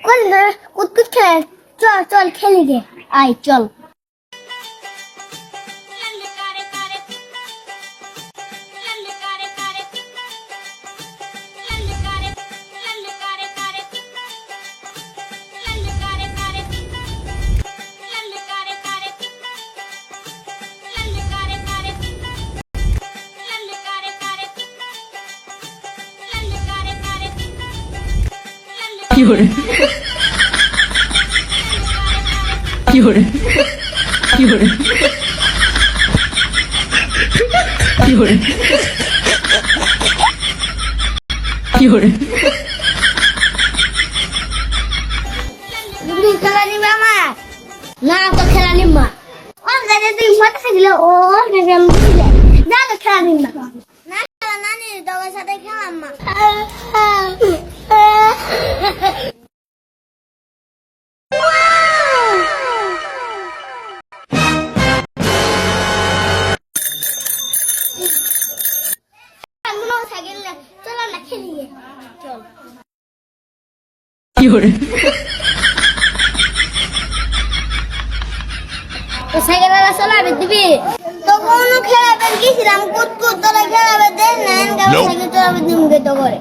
কোন কুতকুত খেলে চল চল খেলি গে আয় চল Fiore. Fiore. Fiore. Fiore. Fiore. তুমি খেলা নিবে আমার না তো খেলা নিবা ওর জায়গায় তুই মাথা খাইলে ও ওর জায়গায় আমি দিলে না তো খেলা নিবা না খেলা নানি তোর সাথে খেলাম মা চলো না খেলিয়ে চল Fiore. তো সাইকেলটা চালাবে দিবি তো কোনো খেলাবে গেছিলাম কুতকুত তোরা খেলাবে দেন না এনকা সাইকেল চালাবে দিমকে তো করে